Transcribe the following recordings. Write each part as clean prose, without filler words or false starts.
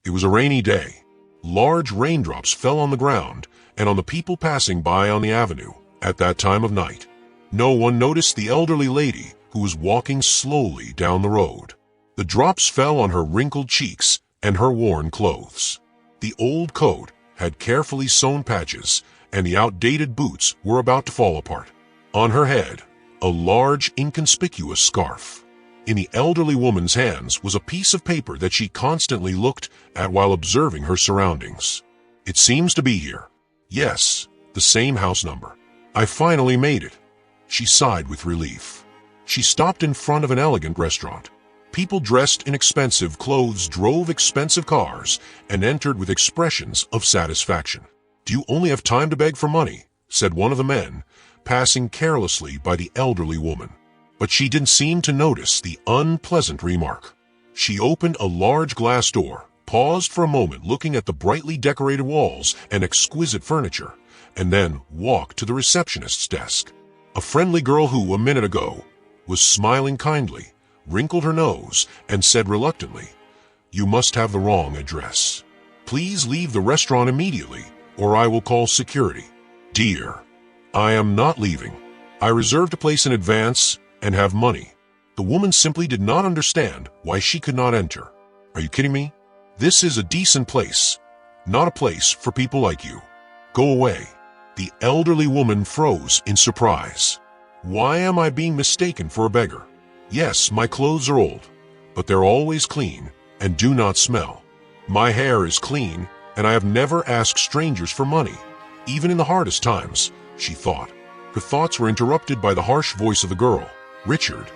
It was a rainy day. Large raindrops fell on the ground and on the people passing by on the avenue at that time of night. No one noticed the elderly lady who was walking slowly down the road. The drops fell on her wrinkled cheeks and her worn clothes. The old coat had carefully sewn patches, and the outdated boots were about to fall apart. On her head, a large, inconspicuous scarf. In the elderly woman's hands was a piece of paper that she constantly looked at while observing her surroundings. It seems to be here. Yes, the same house number. I finally made it. She sighed with relief. She stopped in front of an elegant restaurant. People dressed in expensive clothes drove expensive cars and entered with expressions of satisfaction. "Do you only have time to beg for money?" said one of the men, passing carelessly by the elderly woman. But she didn't seem to notice the unpleasant remark. She opened a large glass door, paused for a moment looking at the brightly decorated walls and exquisite furniture, and then walked to the receptionist's desk. A friendly girl who, a minute ago, was smiling kindly, wrinkled her nose and said reluctantly, "You must have the wrong address. Please leave the restaurant immediately, or I will call security." "Dear, I am not leaving. I reserved a place in advance and have money." The woman simply did not understand why she could not enter. "Are you kidding me? This is a decent place, not a place for people like you. Go away." The elderly woman froze in surprise. "Why am I being mistaken for a beggar? Yes, my clothes are old, but they're always clean and do not smell. My hair is clean, and I have never asked strangers for money, even in the hardest times," she thought. Her thoughts were interrupted by the harsh voice of the girl. "Richard,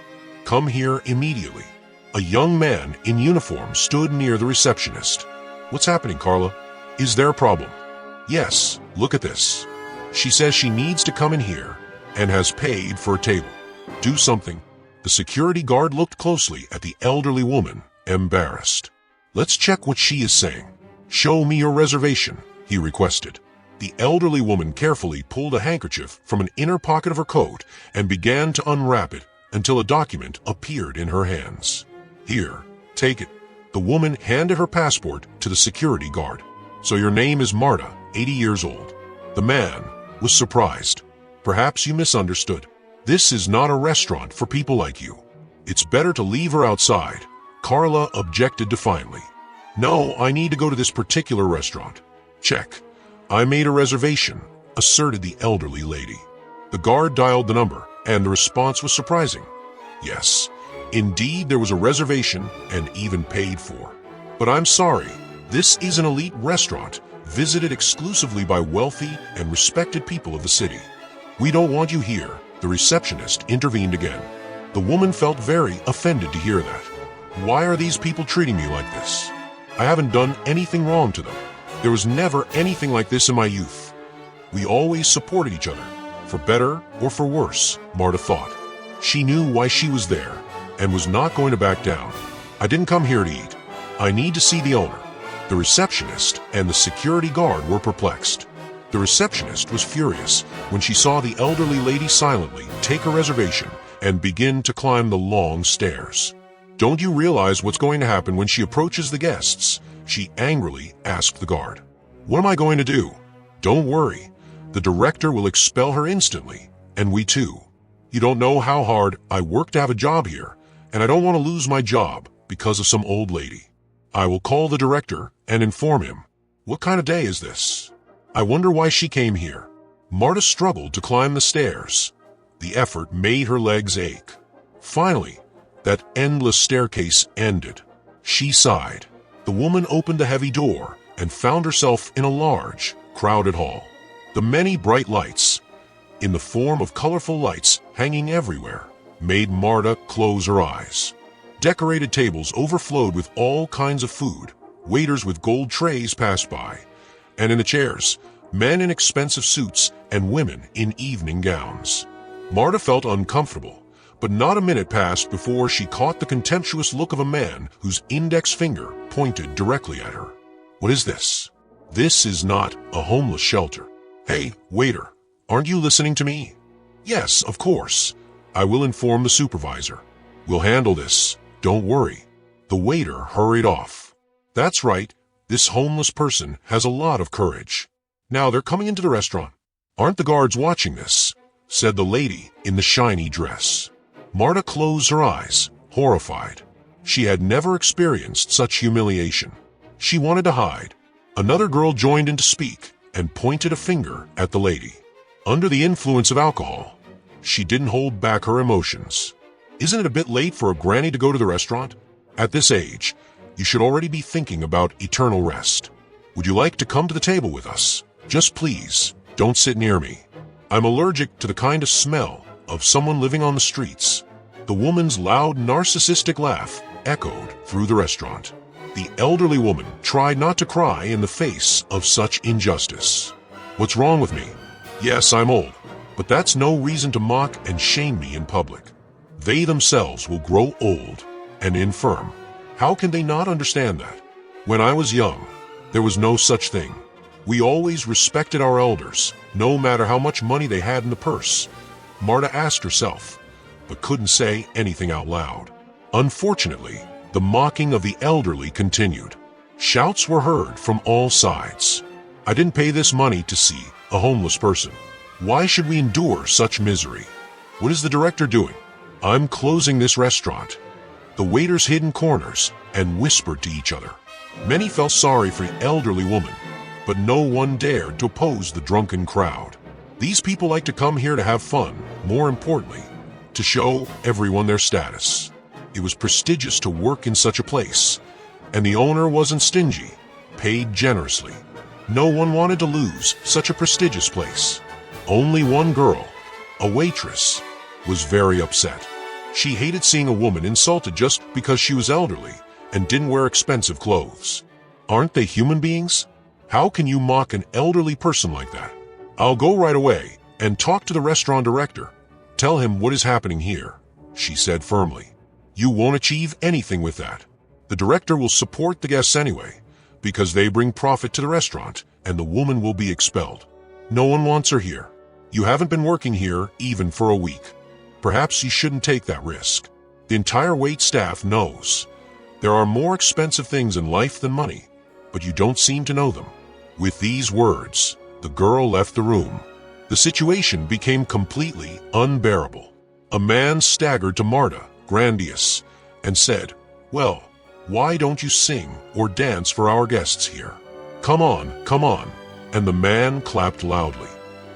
come here immediately." A young man in uniform stood near the receptionist. "What's happening, Carla? Is there a problem?" "Yes, look at this. She says she needs to come in here and has paid for a table. Do something." The security guard looked closely at the elderly woman, embarrassed. "Let's check what she is saying. Show me your reservation," he requested. The elderly woman carefully pulled a handkerchief from an inner pocket of her coat and began to unwrap it until a document appeared in her hands. "Here, take it." The woman handed her passport to the security guard. "So your name is Marta, 80 years old." The man was surprised. "Perhaps you misunderstood. This is not a restaurant for people like you. It's better to leave her outside." Carla objected defiantly. "No, I need to go to this particular restaurant." "Check. I made a reservation," asserted the elderly lady. The guard dialed the number, and the response was surprising. Yes, indeed there was a reservation and even paid for. "But I'm sorry, this is an elite restaurant visited exclusively by wealthy and respected people of the city. We don't want you here." The receptionist intervened again. The woman felt very offended to hear that. "Why are these people treating me like this? I haven't done anything wrong to them. There was never anything like this in my youth. We always supported each other, for better or for worse," Marta thought. She knew why she was there and was not going to back down. "I didn't come here to eat. I need to see the owner." The receptionist and the security guard were perplexed. The receptionist was furious when she saw the elderly lady silently take her reservation and begin to climb the long stairs. "Don't you realize what's going to happen when she approaches the guests?" she angrily asked the guard. "What am I going to do?" "Don't worry. The director will expel her instantly, and we too. You don't know how hard I work to have a job here, and I don't want to lose my job because of some old lady. I will call the director and inform him. What kind of day is this? I wonder why she came here." Marta struggled to climb the stairs. The effort made her legs ache. Finally, that endless staircase ended. She sighed. The woman opened a heavy door and found herself in a large, crowded hall. The many bright lights, in the form of colorful lights hanging everywhere, made Marta close her eyes. Decorated tables overflowed with all kinds of food. Waiters with gold trays passed by, and in the chairs, men in expensive suits and women in evening gowns. Marta felt uncomfortable, but not a minute passed before she caught the contemptuous look of a man whose index finger pointed directly at her. "What is this? This is not a homeless shelter." "Hey, waiter, aren't you listening to me?" "Yes, of course. I will inform the supervisor. We'll handle this. Don't worry." The waiter hurried off. "That's right. This homeless person has a lot of courage. Now they're coming into the restaurant. Aren't the guards watching this? Said the lady in the shiny dress. Marta closed her eyes, horrified. She had never experienced such humiliation. She wanted to hide. Another girl joined in to speak and pointed a finger at the lady. Under the influence of alcohol, she didn't hold back her emotions. Isn't it a bit late for a granny to go to the restaurant? At this age, you should already be thinking about eternal rest. Would you like to come to the table with us? Just please, don't sit near me. I'm allergic to the kind of smell of someone living on the streets. The woman's loud, narcissistic laugh echoed through the restaurant. The elderly woman tried not to cry in the face of such injustice. What's wrong with me? Yes, I'm old, but that's no reason to mock and shame me in public. They themselves will grow old and infirm. How can they not understand that? When I was young, there was no such thing. We always respected our elders, no matter how much money they had in the purse. Marta asked herself, but couldn't say anything out loud. Unfortunately, the mocking of the elderly continued. Shouts were heard from all sides. I didn't pay this money to see a homeless person. Why should we endure such misery? What is the director doing? I'm closing this restaurant. The waiters hid in corners and whispered to each other. Many felt sorry for the elderly woman, but no one dared to oppose the drunken crowd. These people like to come here to have fun, more importantly, to show everyone their status. It was prestigious to work in such a place, and the owner wasn't stingy, paid generously. No one wanted to lose such a prestigious place. Only one girl, a waitress, was very upset. She hated seeing a woman insulted just because she was elderly and didn't wear expensive clothes. Aren't they human beings? How can you mock an elderly person like that? I'll go right away and talk to the restaurant director. Tell him what is happening here, she said firmly. You won't achieve anything with that. The director will support the guests anyway, because they bring profit to the restaurant, and the woman will be expelled. No one wants her here. You haven't been working here even for a week. Perhaps you shouldn't take that risk. The entire wait staff knows. There are more expensive things in life than money, but you don't seem to know them. With these words, the girl left the room. The situation became completely unbearable. A man staggered to Marta, Grandius, and said, "Well, why don't you sing or dance for our guests here? Come on, come on." And the man clapped loudly.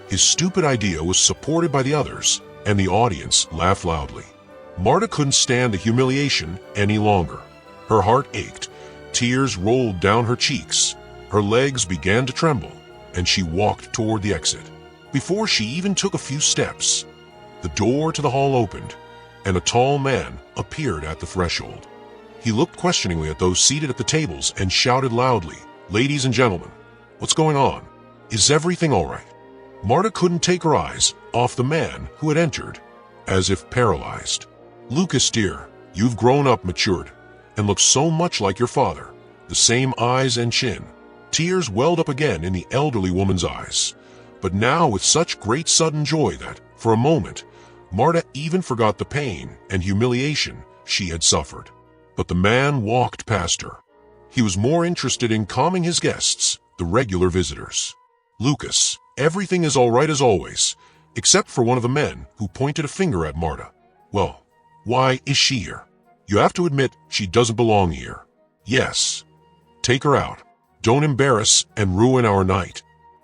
His stupid idea was supported by the others, and the audience laughed loudly. Marta couldn't stand the humiliation any longer. Her heart ached, tears rolled down her cheeks, her legs began to tremble, and she walked toward the exit. Before she even took a few steps, the door to the hall opened, and a tall man appeared at the threshold. He looked questioningly at those seated at the tables and shouted loudly, "Ladies and gentlemen, what's going on? Is everything all right?" Marta couldn't take her eyes off the man who had entered, as if paralyzed. "Lucas, dear, you've grown up, matured, and look so much like your father, the same eyes and chin." Tears welled up again in the elderly woman's eyes, but now with such great sudden joy that, for a moment, Marta even forgot the pain and humiliation she had suffered. But the man walked past her. He was more interested in calming his guests, the regular visitors. "Lucas, everything is all right as always, except for one of the men who pointed a finger at Marta. Well, why is she here? You have to admit she doesn't belong here. Yes. Take her out. Don't embarrass and ruin our night."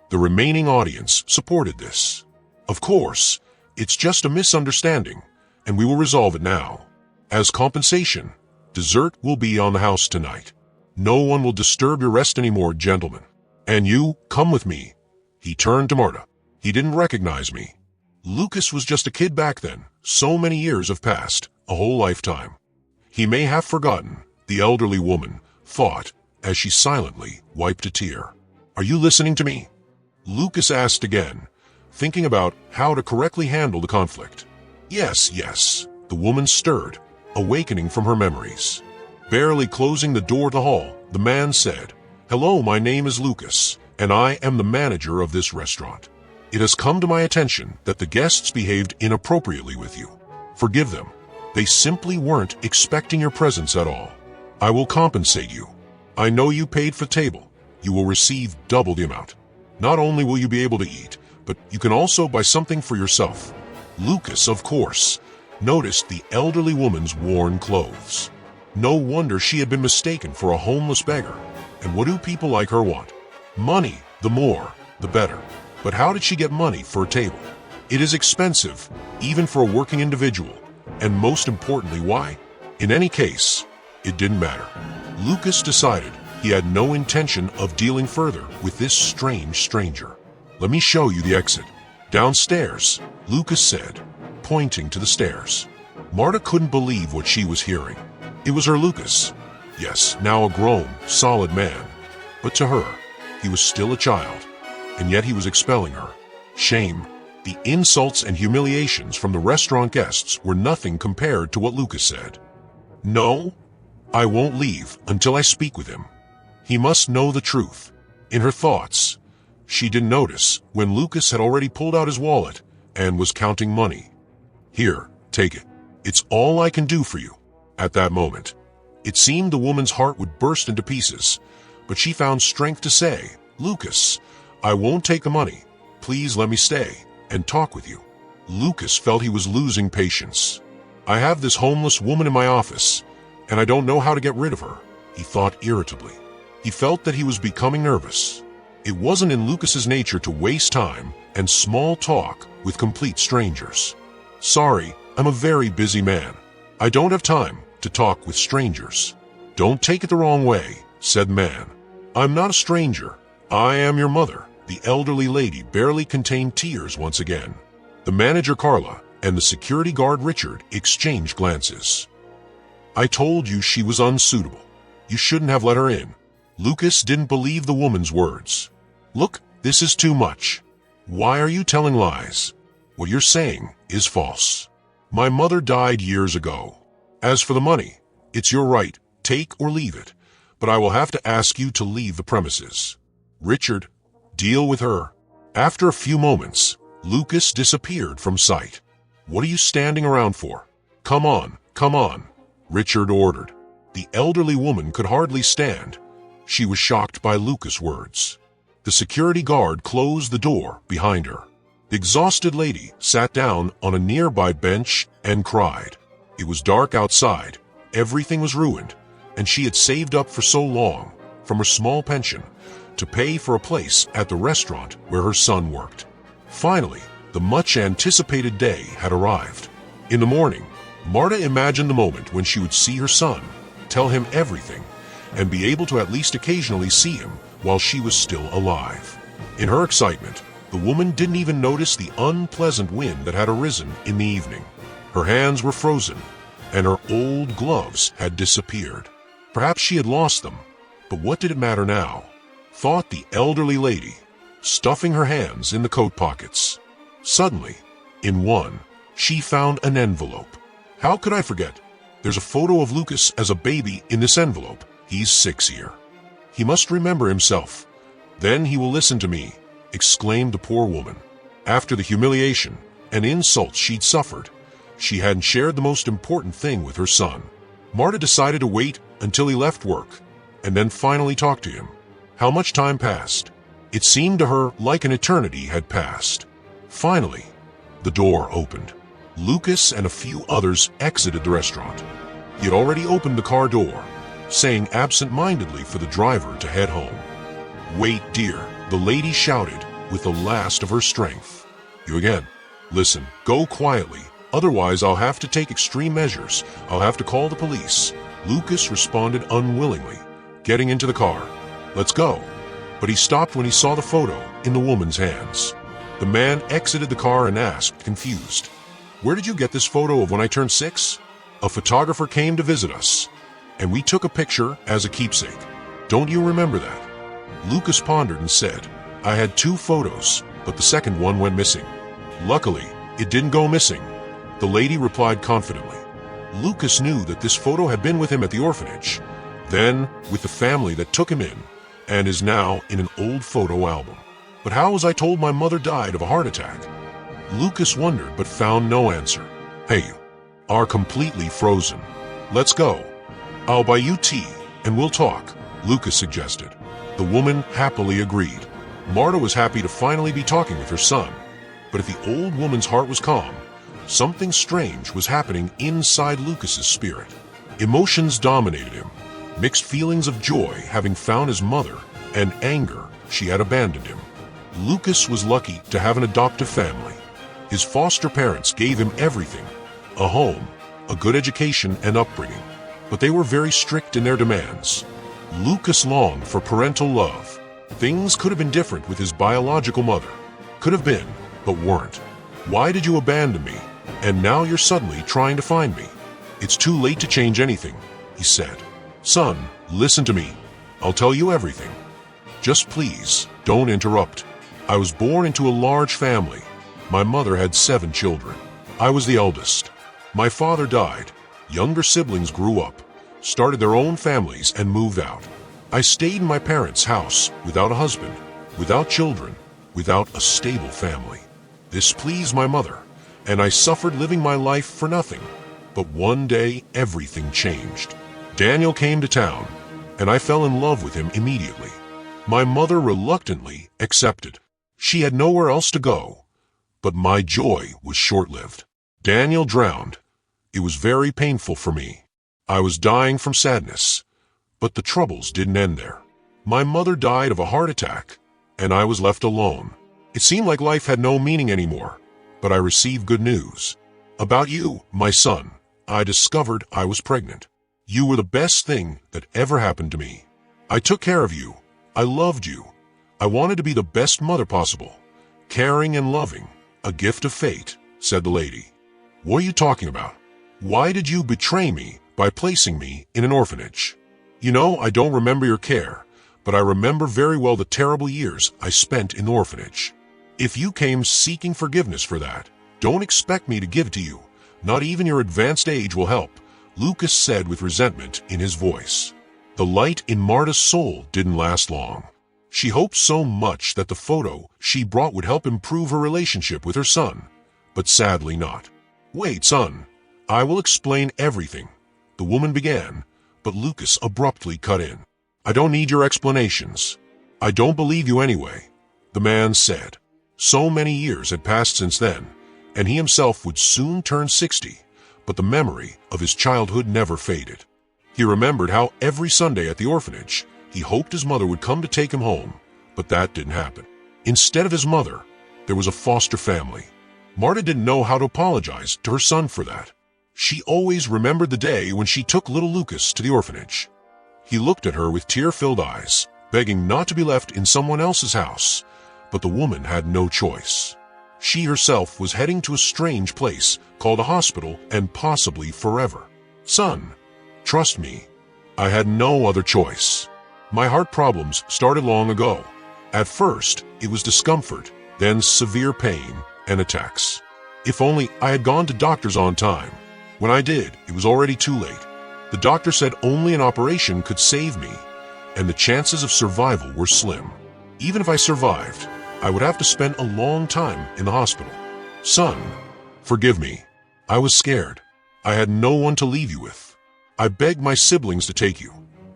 The remaining audience supported this. "Of course, it's just a misunderstanding, and we will resolve it now. As compensation, dessert will be on the house tonight. No one will disturb your rest anymore, gentlemen. And you, come with me." He turned to Marta. He didn't recognize me. Lucas was just a kid back then. So many years have passed, a whole lifetime. He may have forgotten, the elderly woman thought as she silently wiped a tear. "Are you listening to me?" Lucas asked again, thinking about how to correctly handle the conflict. "Yes, yes." The woman stirred, awakening from her memories. Barely closing the door to the hall, the man said, "Hello, my name is Lucas, and I am the manager of this restaurant. It has come to my attention that the guests behaved inappropriately with you. Forgive them. They simply weren't expecting your presence at all. I will compensate you. I know you paid for the table. You will receive double the amount. Not only will you be able to eat, but you can also buy something for yourself." Lucas, of course, noticed the elderly woman's worn clothes. No wonder she had been mistaken for a homeless beggar. And what do people like her want? Money. The more, the better. But how did she get money for a table? It is expensive, even for a working individual. And most importantly, why? In any case, it didn't matter. Lucas decided he had no intention of dealing further with this strange stranger. "Let me show you the exit. Downstairs," Lucas said, pointing to the stairs. Marta couldn't believe what she was hearing. It was her Lucas. Yes, now a grown, solid man. But to her, he was still a child, and yet he was expelling her. Shame. The insults and humiliations from the restaurant guests were nothing compared to what Lucas said. "No, I won't leave until I speak with him. He must know the truth." In her thoughts, she didn't notice when Lucas had already pulled out his wallet and was counting money. "Here, take it. It's all I can do for you." At that moment, it seemed the woman's heart would burst into pieces, but she found strength to say, "Lucas, I won't take the money. Please let me stay and talk with you." Lucas felt he was losing patience. "I have this homeless woman in my office, and I don't know how to get rid of her," he thought irritably. He felt that he was becoming nervous. It wasn't in Lucas's nature to waste time and small talk with complete strangers. "Sorry, I'm a very busy man. I don't have time to talk with strangers." "Don't take it the wrong way," said the man. "I'm not a stranger. I am your mother." The elderly lady barely contained tears once again. The manager Carla and the security guard Richard exchanged glances. "I told you she was unsuitable. You shouldn't have let her in." Lucas didn't believe the woman's words. "Look, this is too much. Why are you telling lies? What you're saying is false. My mother died years ago. As for the money, it's your right, take or leave it, but I will have to ask you to leave the premises. Richard, deal with her." After a few moments, Lucas disappeared from sight. "What are you standing around for? Come on, come on," Richard ordered. The elderly woman could hardly stand. She was shocked by Lucas' words. The security guard closed the door behind her. The exhausted lady sat down on a nearby bench and cried. It was dark outside, everything was ruined, and she had saved up for so long, from her small pension, to pay for a place at the restaurant where her son worked. Finally, the much-anticipated day had arrived. In the morning, Marta imagined the moment when she would see her son, tell him everything, and be able to at least occasionally see him while she was still alive. In her excitement, the woman didn't even notice the unpleasant wind that had arisen in the evening. Her hands were frozen, and her old gloves had disappeared. Perhaps she had lost them, but what did it matter now? Thought the elderly lady, stuffing her hands in the coat pockets. Suddenly, in one, she found an envelope. "How could I forget? There's a photo of Lucas as a baby in this envelope. He's 6 here. He must remember himself. Then he will listen to me," exclaimed the poor woman. After the humiliation and insults she'd suffered, she hadn't shared the most important thing with her son. Marta decided to wait until he left work, and then finally talk to him. How much time passed? It seemed to her like an eternity had passed. Finally, the door opened. Lucas and a few others exited the restaurant. He had already opened the car door, saying absent-mindedly for the driver to head home. "Wait, dear," the lady shouted with the last of her strength. "You again. Listen, go quietly, otherwise I'll have to take extreme measures. I'll have to call the police." Lucas responded unwillingly, getting into the car. "Let's go." But he stopped when he saw the photo in the woman's hands. The man exited the car and asked, confused, "Where did you get this photo of when I turned 6? A photographer came to visit us, and we took a picture as a keepsake. Don't you remember that?" Lucas pondered and said, "I had 2 photos, but the second one went missing." "Luckily, it didn't go missing," the lady replied confidently. Lucas knew that this photo had been with him at the orphanage, then with the family that took him in, and is now in an old photo album. "But how was I told my mother died of a heart attack?" Lucas wondered but found no answer. "Hey, you are completely frozen. Let's go. I'll buy you tea and we'll talk." Lucas suggested. The woman happily agreed. Marta was happy to finally be talking with her son. But if the old woman's heart was calm, something strange was happening inside Lucas's spirit. Emotions dominated him, mixed feelings of joy having found his mother, and anger she had abandoned him. Lucas was lucky to have an adoptive family. His foster parents gave him everything: a home, a good education and upbringing, but they were very strict in their demands. Lucas longed for parental love. Things could have been different with his biological mother. Could have been, but weren't. Why did you abandon me? And now you're suddenly trying to find me. It's too late to change anything, he said. Son, listen to me. I'll tell you everything. Just please, don't interrupt. I was born into a large family. My mother had 7 children. I was the eldest. My father died. Younger siblings grew up, started their own families, and moved out. I stayed in my parents' house without a husband, without children, without a stable family. This pleased my mother, and I suffered living my life for nothing. But one day, everything changed. Daniel came to town, and I fell in love with him immediately. My mother reluctantly accepted. She had nowhere else to go. But my joy was short-lived. Daniel drowned. It was very painful for me. I was dying from sadness. But the troubles didn't end there. My mother died of a heart attack, and I was left alone. It seemed like life had no meaning anymore, but I received good news. About you, my son, I discovered I was pregnant. You were the best thing that ever happened to me. I took care of you. I loved you. I wanted to be the best mother possible. Caring and loving, a gift of fate, said the lady. What are you talking about? Why did you betray me by placing me in an orphanage? You know, I don't remember your care, but I remember very well the terrible years I spent in the orphanage. If you came seeking forgiveness for that, don't expect me to give it to you. Not even your advanced age will help, Lucas said with resentment in his voice. The light in Marta's soul didn't last long. She hoped so much that the photo she brought would help improve her relationship with her son, but sadly not. Wait, son, I will explain everything, the woman began, but Lucas abruptly cut in. I don't need your explanations. I don't believe you anyway, the man said. So many years had passed since then, and he himself would soon turn 60, but the memory of his childhood never faded. He remembered how every Sunday at the orphanage, he hoped his mother would come to take him home, but that didn't happen. Instead of his mother, there was a foster family. Marta didn't know how to apologize to her son for that. She always remembered the day when she took little Lucas to the orphanage. He looked at her with tear-filled eyes, begging not to be left in someone else's house, but the woman had no choice. She herself was heading to a strange place called a hospital and possibly forever. Son, trust me, I had no other choice. My heart problems started long ago. At first, it was discomfort, then severe pain and attacks. If only I had gone to doctors on time. When I did, it was already too late. The doctor said only an operation could save me, and the chances of survival were slim. Even if I survived, I would have to spend a long time in the hospital. Son, forgive me. I was scared. I had no one to leave you with. I begged my siblings to take you,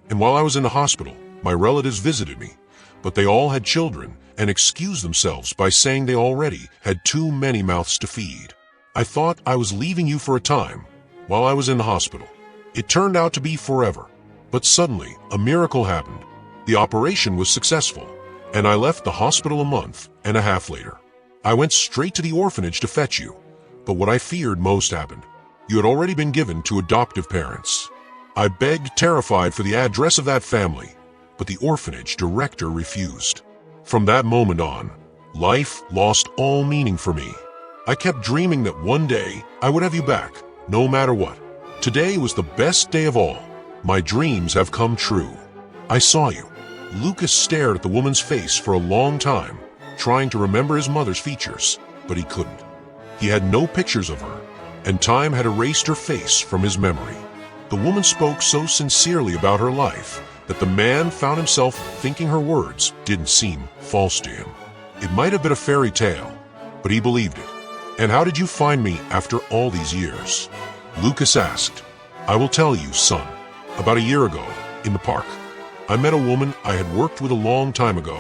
and while I was in the hospital, my relatives visited me, but they all had children and excused themselves by saying they already had too many mouths to feed. I thought I was leaving you for a time while I was in the hospital. It turned out to be forever, but suddenly a miracle happened. The operation was successful, and I left the hospital a month and a half later. I went straight to the orphanage to fetch you, but what I feared most happened. You had already been given to adoptive parents. I begged, terrified, for the address of that family, but the orphanage director refused. From that moment on, life lost all meaning for me. I kept dreaming that one day I would have you back, no matter what. Today was the best day of all. My dreams have come true. I saw you. Lucas stared at the woman's face for a long time, trying to remember his mother's features, but he couldn't. He had no pictures of her, and time had erased her face from his memory. The woman spoke so sincerely about her life that the man found himself thinking her words didn't seem false to him. It might have been a fairy tale, but he believed it. And how did you find me after all these years? Lucas asked. I will tell you, son. About a year ago, in the park. I met a woman I had worked with a long time ago.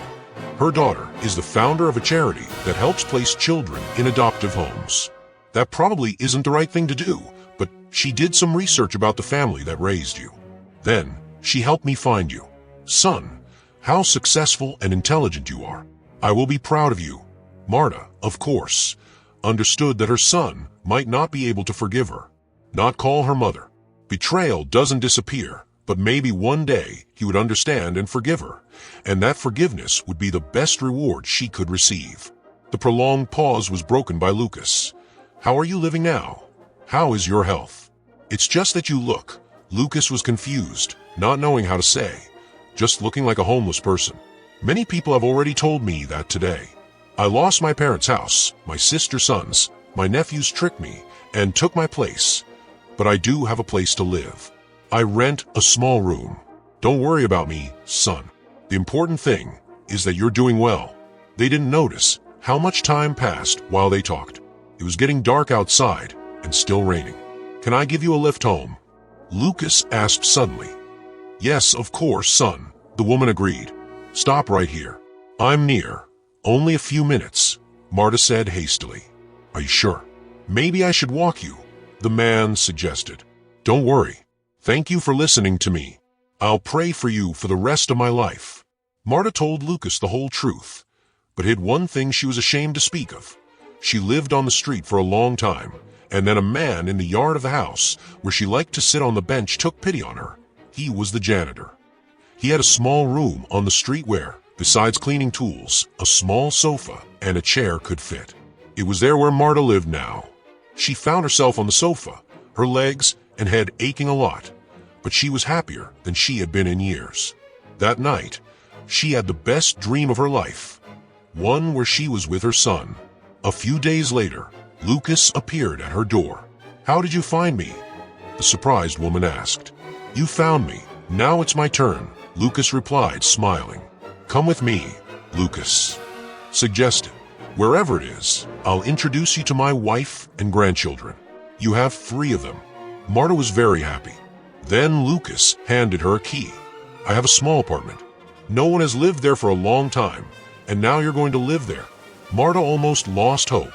Her daughter is the founder of a charity that helps place children in adoptive homes. That probably isn't the right thing to do, but she did some research about the family that raised you. Then, she helped me find you. Son, how successful and intelligent you are. I will be proud of you. Marta, of course, understood that her son might not be able to forgive her, not call her mother. Betrayal doesn't disappear, but maybe one day he would understand and forgive her, and that forgiveness would be the best reward she could receive. The prolonged pause was broken by Lucas. How are you living now? How is your health? It's just that you look. Lucas was confused, not knowing how to say, just looking like a homeless person. Many people have already told me that today. I lost my parents' house, my sister's sons, my nephews tricked me and took my place, but I do have a place to live. I rent a small room. Don't worry about me, son. The important thing is that you're doing well. They didn't notice how much time passed while they talked. It was getting dark outside and still raining. Can I give you a lift home? Lucas asked suddenly. Yes, of course, son, the woman agreed. Stop right here. I'm near. Only a few minutes, Marta said hastily. Are you sure? Maybe I should walk you, the man suggested. Don't worry. Thank you for listening to me. I'll pray for you for the rest of my life. Marta told Lucas the whole truth, but hid one thing she was ashamed to speak of. She lived on the street for a long time, and then a man in the yard of the house where she liked to sit on the bench took pity on her. He was the janitor. He had a small room on the street where, besides cleaning tools, a small sofa and a chair could fit. It was there where Marta lived now. She found herself on the sofa, her legs and head aching a lot, but she was happier than she had been in years. That night, she had the best dream of her life, one where she was with her son. A few days later, Lucas appeared at her door. How did you find me? The surprised woman asked. You found me. Now it's my turn, Lucas replied, smiling. Come with me, Lucas suggested. Wherever it is, I'll introduce you to my wife and grandchildren. You have 3 of them. Marta was very happy. Then Lucas handed her a key. I have a small apartment. No one has lived there for a long time, and now you're going to live there. Marta almost lost hope,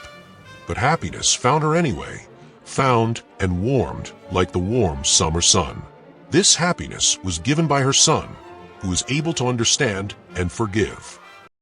but happiness found her anyway, found and warmed like the warm summer sun. This happiness was given by her son, who was able to understand and forgive.